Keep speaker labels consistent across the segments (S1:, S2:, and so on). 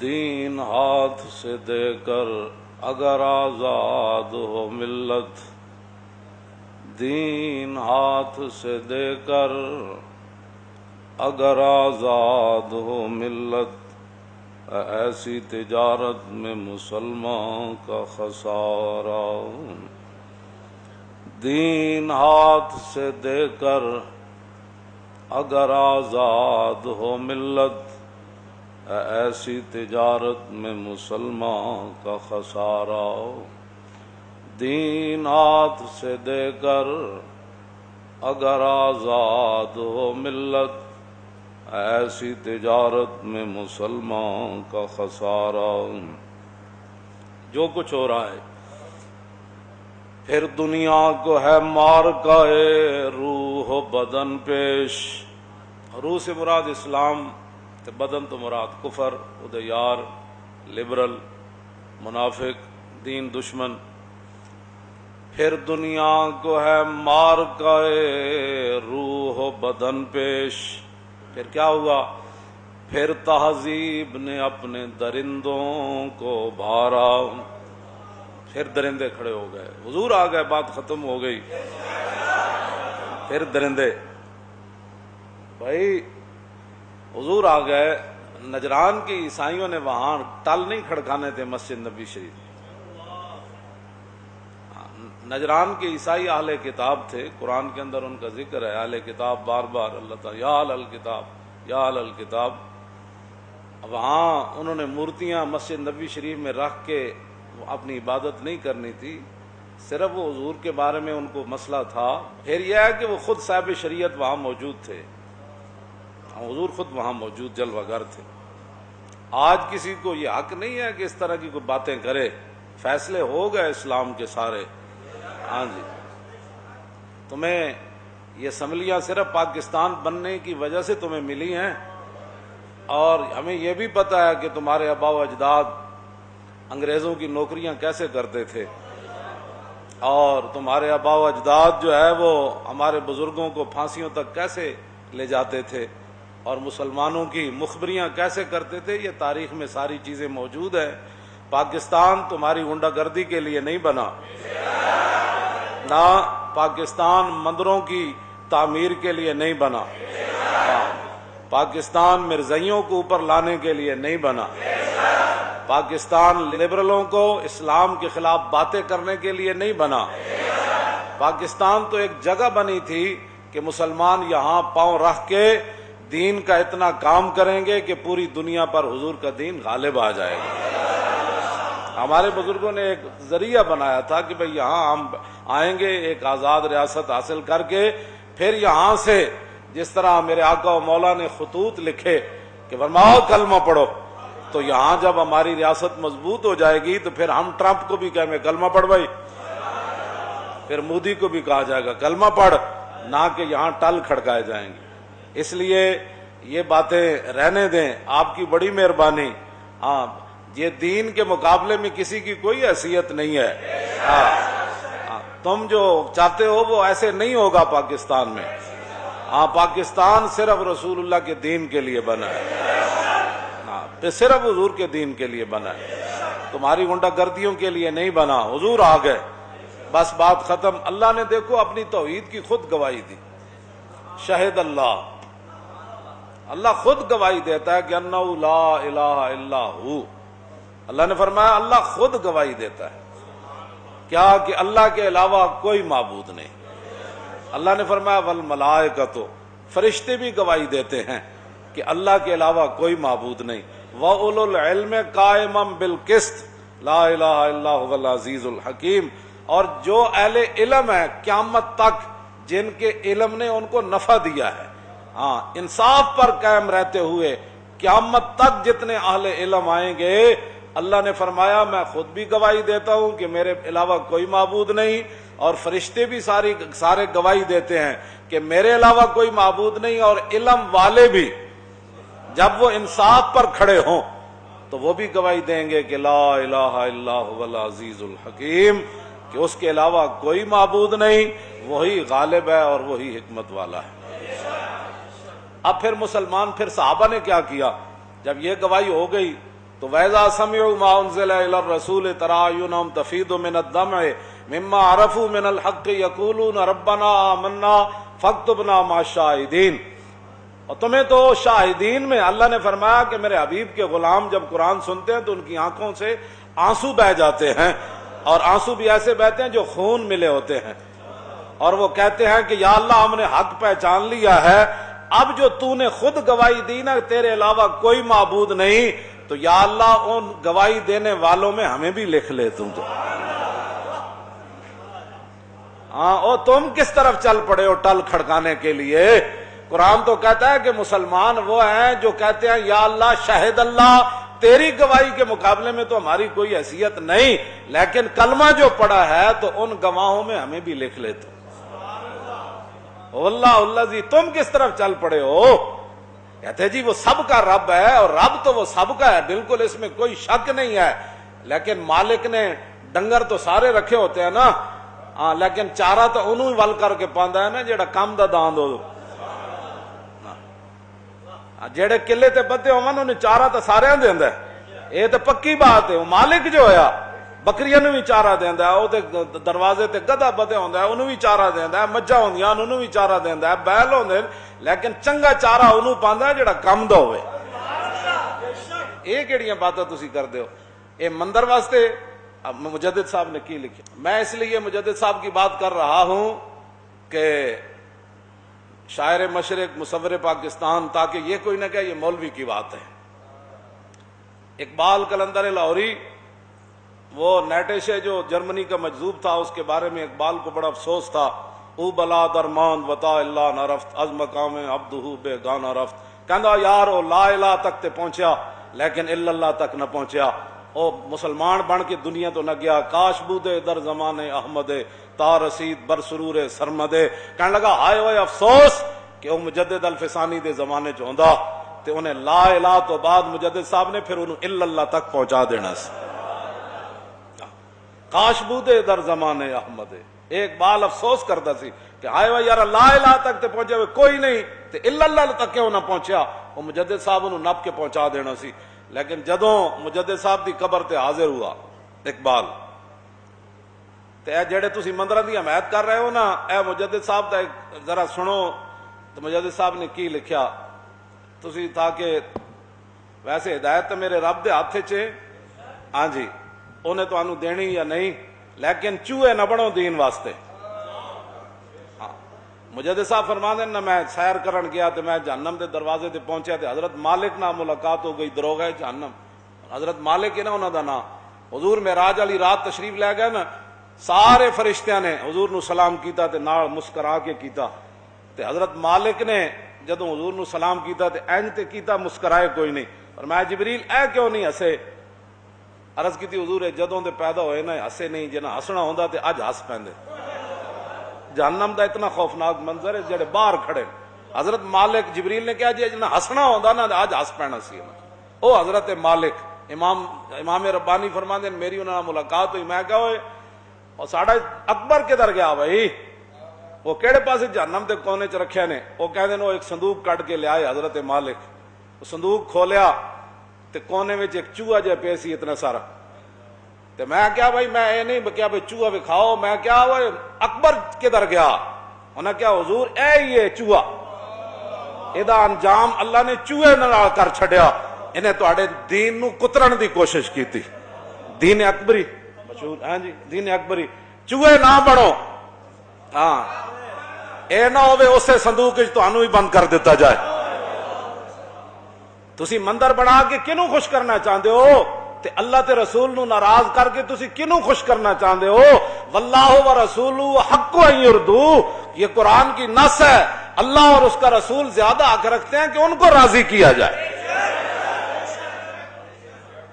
S1: دین ہاتھ سے دے کر اگر آزاد ہو ملت، دین ہاتھ سے دے کر اگر آزاد ہو ملت، ایسی تجارت میں مسلمان کا خسارہ۔ دین ہاتھ سے دے کر اگر آزاد ہو ملت، ایسی تجارت میں مسلمان کا خسارہ۔ دین ہاتھ سے دے کر اگر آزاد ہو ملت، ایسی تجارت میں مسلمان کا خسارہ۔ جو کچھ ہو رہا ہے پھر دنیا کو ہے مار کا روح و بدن پیش۔ روح سے مراد اسلام، بدن تو مراد کفر، ادیار، لبرل، منافق، دین دشمن۔ پھر دنیا کو ہے مار کا روح و بدن پیش۔ پھر کیا ہوا؟ پھر تہذیب نے اپنے درندوں کو بھارا۔ پھر درندے کھڑے ہو گئے، حضور آ گئے، بات ختم ہو گئی۔ پھر درندے، بھائی حضور آ گئے۔ نجران کے عیسائیوں نے وہاں ٹل نہیں کھڑکانے تھے مسجد نبی شریف۔ نجران کے عیسائی اہل کتاب تھے، قرآن کے اندر ان کا ذکر ہے، اہل کتاب بار بار اللہ تعالیٰ یا اہل الکتاب یا اہل الکتاب۔ وہاں انہوں نے مورتیاں مسجد نبی شریف میں رکھ کے اپنی عبادت نہیں کرنی تھی، صرف وہ حضور کے بارے میں ان کو مسئلہ تھا۔ پھر یہ ہے کہ وہ خود صاحب شریعت وہاں موجود تھے، حضور خود وہاں موجود جلوہ گر تھے۔ آج کسی کو یہ حق نہیں ہے کہ اس طرح کی کوئی باتیں کرے، فیصلے ہو گئے اسلام کے سارے۔ ہاں جی، تمہیں یہ اسمبلیاں صرف پاکستان بننے کی وجہ سے تمہیں ملی ہیں، اور ہمیں یہ بھی پتہ ہے کہ تمہارے آباء و اجداد انگریزوں کی نوکریاں کیسے کرتے تھے، اور تمہارے آباء و اجداد جو ہے وہ ہمارے بزرگوں کو پھانسیوں تک کیسے لے جاتے تھے، اور مسلمانوں کی مخبریاں کیسے کرتے تھے۔ یہ تاریخ میں ساری چیزیں موجود ہیں۔ پاکستان تمہاری غنڈہ گردی کے لیے نہیں بنا، نہ پاکستان مندروں کی تعمیر کے لیے نہیں بنا، پاکستان مرزائیوں کو اوپر لانے کے لیے نہیں بنا، پاکستان لبرلوں کو اسلام کے خلاف باتیں کرنے کے لیے نہیں بنا۔ پاکستان تو ایک جگہ بنی تھی کہ مسلمان یہاں پاؤں رکھ کے دین کا اتنا کام کریں گے کہ پوری دنیا پر حضور کا دین غالب آ جائے گا۔ ہمارے بزرگوں نے ایک ذریعہ بنایا تھا کہ بھئی یہاں ہم آئیں گے ایک آزاد ریاست حاصل کر کے، پھر یہاں سے جس طرح میرے آقا و مولا نے خطوط لکھے کہ فرماؤ کلمہ پڑھو، تو یہاں جب ہماری ریاست مضبوط ہو جائے گی تو پھر ہم ٹرمپ کو بھی کہیں گے کلمہ پڑھ بھائی، پھر مودی کو بھی کہا جائے گا کلمہ پڑھ، نہ کہ یہاں ٹل کھڑکائے جائیں گے۔ اس لیے یہ باتیں رہنے دیں، آپ کی بڑی مہربانی۔ ہاں، یہ دین کے مقابلے میں کسی کی کوئی حیثیت نہیں ہے۔ تم جو چاہتے ہو وہ ایسے نہیں ہوگا پاکستان میں۔ پاکستان صرف رسول اللہ کے دین کے لیے بنا ہے، صرف حضور کے دین کے لیے بنا ہے، تمہاری غنڈہ گردیوں کے لیے نہیں بنا۔ حضور آ گئے، بس بات ختم۔ اللہ نے دیکھو اپنی توحید کی خود گواہی دی، شہد اللہ خود گواہی دیتا ہے کہ انہ لا الہ الا ہو۔ اللہ نے فرمایا اللہ خود گواہی دیتا ہے کیا کہ اللہ کے علاوہ کوئی معبود نہیں۔ اللہ نے فرمایا والملائکۃ، فرشتے بھی گواہی دیتے ہیں کہ اللہ کے علاوہ کوئی معبود نہیں۔ وَأُولُو الْعِلْمِ قَائِمًا بِالْقِسْطِ لَا إِلَٰهَ إِلَّا هُوَ الْعَزِيزُ الْحَكِيمُ۔ اور جو اہل علم ہے قیامت تک، جن کے علم نے ان کو نفع دیا ہے، انصاف پر قائم رہتے ہوئے قیامت تک جتنے اہل علم آئیں گے، اللہ نے فرمایا میں خود بھی گواہی دیتا ہوں کہ میرے علاوہ کوئی معبود نہیں، اور فرشتے بھی سارے گواہی دیتے ہیں کہ میرے علاوہ کوئی معبود نہیں، اور علم والے بھی جب وہ انصاف پر کھڑے ہوں تو وہ بھی گواہی دیں گے کہ لا الہ الا هو العزیز الحکیم، کہ اس کے علاوہ کوئی معبود نہیں، وہی غالب ہے اور وہی حکمت والا ہے۔ اب پھر مسلمان، پھر صحابہ نے کیا کیا؟ جب یہ گواہی ہو گئی تو وَإِذَا سَمِعُوا مَا أُنزِلَ إِلَى الرَّسُولِ تَرَىٰ أَعْيُنَهُمْ تَفِيضُ مِنَ الدَّمْعِ مِمَّا عَرَفُوا مِنَ الْحَقِّ يَقُولُونَ رَبَّنَا آمَنَّا فَاكْتُبْنَا مَعَ الشَّاهِدِينَ۔ اور تمہیں تو شاہدین میں اللہ نے فرمایا کہ میرے حبیب کے غلام جب قرآن سنتے ہیں تو ان کی آنکھوں سے آنسو بہہ جاتے ہیں، اور آنسو بھی ایسے بہتے ہیں جو خون ملے ہوتے ہیں، اور وہ کہتے ہیں کہ یا اللہ ہم نے حق پہچان لیا ہے، اب جو تو نے خود گواہی دی نا تیرے علاوہ کوئی معبود نہیں، تو یا اللہ ان گواہی دینے والوں میں ہمیں بھی لکھ لے تو۔ ہاں، اور تم کس طرف چل پڑے ہو ٹل کھڑکانے کے لیے؟ قرآن تو کہتا ہے کہ مسلمان وہ ہیں جو کہتے ہیں یا اللہ شہد اللہ تیری گواہی کے مقابلے میں تو ہماری کوئی حیثیت نہیں، لیکن کلمہ جو پڑا ہے تو ان گواہوں میں ہمیں بھی لکھ لے تو۔ اللہ اللہ جی تم کس طرف چل پڑے ہو؟ کہتے جی وہ سب کا رب ہے، اور رب تو وہ سب کا ہے، بالکل اس میں کوئی شک نہیں ہے، لیکن مالک نے ڈنگر تو سارے رکھے ہوتے ہیں نا، ہاں، لیکن چارہ تو انہوں ہی ول کر کے پاندا ہے نا جیڑا کم دا داند ہو، جیڑے قلعے تے بدے ہون انہیں چارہ تو سارے دیندا ہے، یہ تو پکی بات ہے۔ وہ مالک جو ہویا بکریاں نوں بھی چارہ دیندا ہے، وہ تے دروازے تے گدھا بدے ہوندا ہے انہوں بھی چارہ دیندا ہے، مجھاں ہوندیاں انہوں بھی چارہ دیندا ہے، بیل ہوندے، لیکن چنگا چارہ انہوں پاندا ہے جیڑا کم دا ہوئے۔ یہ کیڑیاں باتاں تسی کردے ہو؟ یہ مندر واسطے مجدد صاحب نے کی لکھی؟ میں اس لیے مجدد صاحب کی بات کر رہا ہوں کہ شاعر مشرق مصور پاکستان، تاکہ یہ کوئی نہ کہے یہ مولوی کی بات ہے۔ اقبال قلندر لاہوری وہ نیٹے جو جرمنی کا مجذوب تھا، اس کے بارے میں اقبال کو بڑا افسوس تھا، او بلا درمان وطا اللہ نہ رفت از مقام عبدہ بے گانا رفت، کہندا یار او لا الہ تک تے پہنچیا لیکن الا اللہ تک نہ پہنچیا، او مسلمان بن کے دنیا تو نہ گیا، کاش بودے در زمانے احمد تا رسید بر سرور سرمدے، کہنے لگا ہائے ہوئے افسوس کہ وہ مجدد الفسانی دے زمانے چ ہوندا تے انہیں لا الہ تو بعد مجدد صاحب نے پھر انہوں الا اللہ تک پہنچا دینا سی، کاش بودے در زمانے احمد۔ ایک بال افسوس کرتا سی کہ ہائے ہوئے یار لا الہ تک تے پہنچے ہوئے کوئی نہیں تے الا اللہ تک کیوں نہ پہنچیا، وہ مجدد صاحب انہوں نپ کے پہنچا دینا سی۔ لیکن جدوں مجدد صاحب دی قبر تے حاضر ہوا اقبال تے اے جڑے تسی مندراں دی حمایت کر رہے ہو نا، اے مجدد صاحب دا ذرا سنو تو مجدد صاحب نے کی لکھیا، تسی تاکہ ویسے ہدایت تو میرے رب دے ہاتھ چ، ہاں جی انہیں تو انہوں دینی یا نہیں، لیکن چوہے نہ بنو دین واسطے۔ ہاں، مجدد صاحب فرماندے نہ میں سیر کرن گیا تے میں جہنم دے دروازے تے پہنچیا تے حضرت مالک نال ملاقات ہو گئی، دروغہ جہنم، حضرت مالک ہے نا انہوں دا نام، حضور معراج والی رات تشریف لے گئے نا، سارے فرشتیاں نے حضور نو سلام کیتا تے نال مسکرا کے کیتا، تے حضرت مالک نے جدوں حضور نو سلام کیتا تے اینج تے کیتا مسکرائے کوئی نہیں، فرمایا جبریل اے کیوں نہیں ہسے؟ عرض کیتی حضور جدوں دے پیدا ہوئے نا ہسے نہیں، جنا ہسنا ہوندا تے اج ہس پیندے۔ جہنم دا اتنا خوفناک منظر ہے جڑے باہر کھڑے، حضرت مالک جبریل نے کہا جی جنا ہسنا ہوندا نا اج ہس پینا سی۔ او حضرت مالک امام ربانی فرماندے میری انہاں نال ملاقات ہوئی، میں کہا ہوئے اور ساڈا اکبر کدھر گیا بھائی؟ وہ کہڑے پاسے جہنم دے کونے چ رکھیا نے؟ وہ کہندے نے وہ ایک صندوق کڈ کے لے آئے حضرت مالک، وہ صندوق کھولیا تے کونے وچ ایک چوہا جہا پیا سی اتنا سارا، تے میں کیا بھائی میں یہ نہیں کیا بھائی چوہا وکھاؤ، میں کیا وہ اکبر کدھر گیا؟ انہاں کیا حضور اے ہی ہے چوہا، ادا انجام اللہ نے چوہے نال کر چھڈیا، انہیں تواڈے دین نو کترن دی کوشش کیتی، دین اکبری مشہور، ہاں جی دین اکبری، چوہے نہ بنو، ہاں اے نہ ہوے اسے صندوق وچ تانوں ہی بند کر دیتا جائے۔ تسی مندر بنا کے کنوں خوش کرنا چاہتے ہو؟ تے اللہ تے رسول نو ناراض کر کے تسی کنوں خوش کرنا چاہتے ہو؟ واللہ و رسولہ حق ان یردو، یہ قرآن کی نص ہے، اللہ اور اس کا رسول زیادہ حق رکھتے ہیں کہ ان کو راضی کیا جائے۔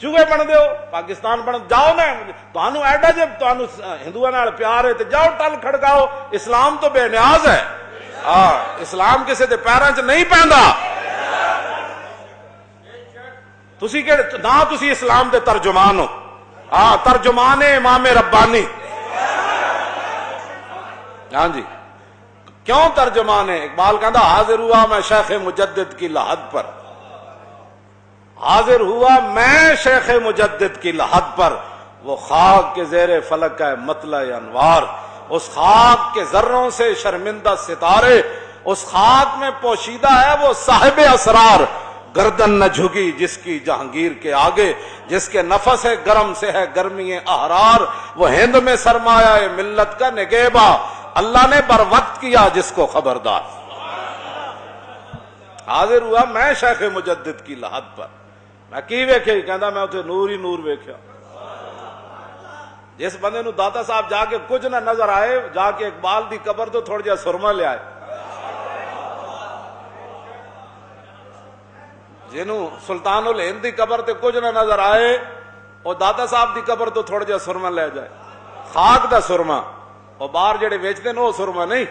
S1: چوہے بن دیو پاکستان بن جاؤ نا، تانوں ایڈا جب تانوں ہندوؤں نال پیار ہے تے جاؤ ٹل کھڑکاؤ، اسلام تو بے نیاز ہے، اسلام کسے دے پیراں چ نہیں پیندا، تسی کہ نہ تسی اسلام دے ترجمان ہو، ترجمان امام ربانی، ہاں جی کیوں ترجمان ہے؟ اقبال کہندا حاضر ہوا میں شیخ مجدد کی لحد پر، حاضر ہوا میں شیخ مجدد کی لحد پر، وہ خاک کے زیر فلک ہے مطلع انوار، اس خاک کے ذروں سے شرمندہ ستارے، اس خاک میں پوشیدہ ہے وہ صاحب اسرار، گردن نہ جھکی جس کی جہانگیر کے آگے، جس کے نفس گرم سے ہے گرمی احرار، وہ ہند میں سرمایہ ملت کا نگہباں، اللہ نے بر وقت کیا جس کو خبردار۔ حاضر ہوا میں شیخ مجدد کی لحد پر، میں کی ویکھیا، کہندا میں اتنے نور ہی نور ویکھیا۔ جس بندے نو داتا صاحب جا کے کچھ نہ نظر آئے، جا کے اقبال دی قبر تو تھوڑا جہا سرما لے آئے، جنہوں سلطان الہند دی قبر تے کچھ نہ نظر آئے، اور داتا صاحب دی قبر تو تھوڑا جہا سرما لے جائے، خاک دا سرما، اور باہر جڑے بیچتے ہیں وہ سرما نہیں،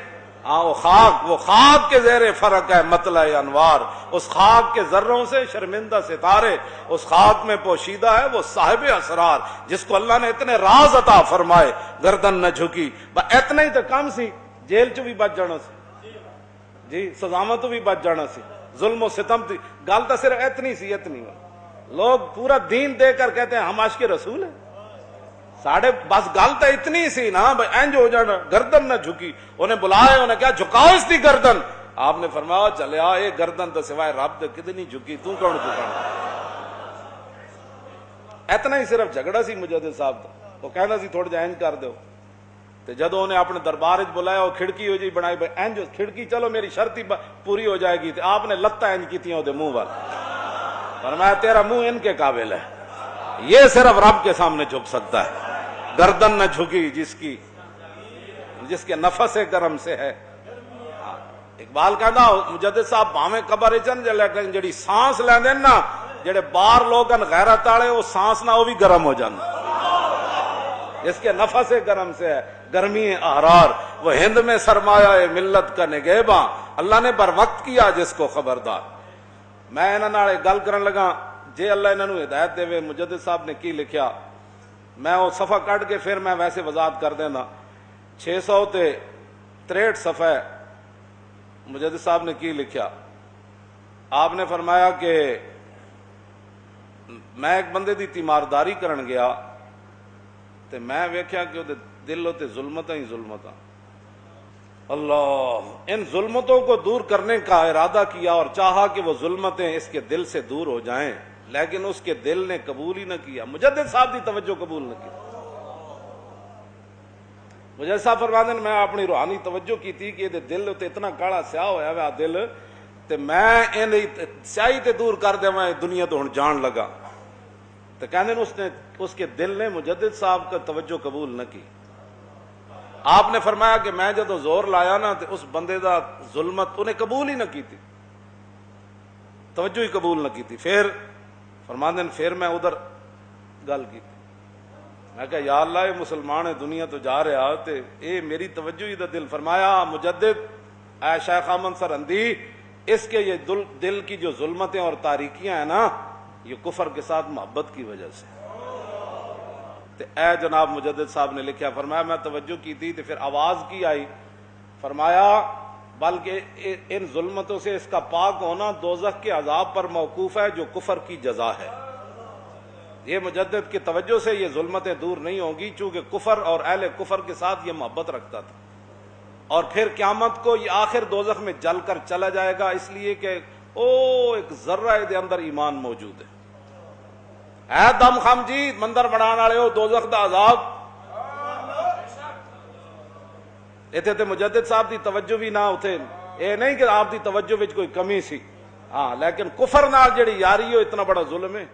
S1: ہاں وہ خاک کے زیر فرق ہے مطلع انوار، اس خاک کے ذروں سے شرمندہ ستارے، اس خاک میں پوشیدہ ہے وہ صاحب اسرار، جس کو اللہ نے اتنے راز عطا فرمائے، گردن نہ جھکی، اتنا ہی تو کم سی، جیل چ بھی بچ جانا سی، جی سزاواں تو بھی بچ جانا سی، ظلم و ستم تھی، گل تو صرف اتنی لوگ پورا دین دے کر کہتے ہیں ہم عاشق رسول ہیں، ساڑھے بس گل تو اتنی سی نا بھائی اینج ہو جانا، گردن نہ جھکی، انہیں بلایا، انہیں کیا جھکاؤ اس دی گردن، آپ نے فرمایا چلے آ یہ گردن تو سوائے رب دے کتنی جھکی، تو کون جھکانا، اتنا ہی صرف جھگڑا سی مجدد صاحب دا، وہ کہنا سی تھوڑا جا اینج کر دو، تو جدو انہیں اپنے دربار بلایا وہ کھڑکی ہو جی بنائی بھائی اینج کھڑکی چلو میری شرط ہی پوری ہو جائے گی، تو آپ نے لتاں اینج کی تھیں منہ والا، فرمایا تیرا منہ ان کے قابل ہے، یہ صرف رب کے سامنے جھک سکتا ہے، گردن نہ جھکی جس کے نفس گرم سے ہے۔ اقبال کہندا مجدد صاحب بھاویں قبر چن لیکن جڑی سانس لیندے نا جڑے باہر لوگن غیرت والے وہ سانس نہ وہ بھی گرم ہو جان، جس کے نفس گرم سے ہے گرمی احرار، وہ ہند میں سرمایہ ملت کا نگہباں، اللہ نے بر وقت کیا جس کو خبردار۔ میں انہاں نال گل کرن لگا جے اللہ انہاں نو ہدایت دے، مجدد صاحب نے کی لکھیا، میں وہ صفحہ کٹ کے پھر میں ویسے وضاحت کر دینا، 663 صفحہ مجدد صاحب نے کی لکھیا، آپ نے فرمایا کہ میں ایک بندے دی تیمارداری کرن گیا تے میں ویکھیا کہ وہ دل تے ظلمتاں ہی ظلمتاں، اللہ ان ظلمتوں کو دور کرنے کا ارادہ کیا اور چاہا کہ وہ ظلمتیں اس کے دل سے دور ہو جائیں، لیکن اس کے دل نے قبول ہی نہ کیا، مجدد صاحب دی توجہ قبول نہ کی۔ مجدد صاحب فرماتے ہیں میں اپنی روحانی توجہ کی تھی کہ یہ دل تے اتنا کالا سیاہ ہویا ہوا دل، تے میں ان سیاہی تے دور کر دے میں دنیا تو ہن جان لگا، تو کہنے اس کے دل نے مجدد صاحب کا توجہ قبول نہ کی۔ آپ نے فرمایا کہ میں جدو زور لایا نا تو اس بندے دا ظلمت انہیں قبول ہی نہ کی تھی، توجہ ہی قبول نہ کی تھی۔ پھر فرماندے ہیں پھر میں ادھر گل کی، میں کہا یا اللہ یہ مسلمان ہے دنیا تو جا رہا تے اے میری توجہ ہی دا دل، فرمایا مجدد اے شیخ احمد سرہندی اس کے یہ دل کی جو ظلمتیں اور تاریکیاں ہیں نا یہ کفر کے ساتھ محبت کی وجہ سے، تے اے جناب مجدد صاحب نے لکھا، فرمایا میں توجہ کی تھی تو پھر آواز کی آئی، فرمایا بلکہ ان ظلمتوں سے اس کا پاک ہونا دوزخ کے عذاب پر موقوف ہے جو کفر کی جزا ہے، یہ مجدد کی توجہ سے یہ ظلمتیں دور نہیں ہوں گی چونکہ کفر اور اہل کفر کے ساتھ یہ محبت رکھتا تھا، اور پھر قیامت کو یہ آخر دوزخ میں جل کر چلا جائے گا اس لیے کہ ایک ذرہ دے اندر ایمان موجود ہے۔ اے دم خم جی مندر بنان والے ہو دوزخ دا عذاب، اتنے تے مجدد صاحب دی توجہ بھی نہ اتھے، اے نہیں کہ آپ دی توجہ وچ کوئی کمی سی، ہاں لیکن کفر نال جڑی یاری ہو اتنا بڑا ظلم ہے۔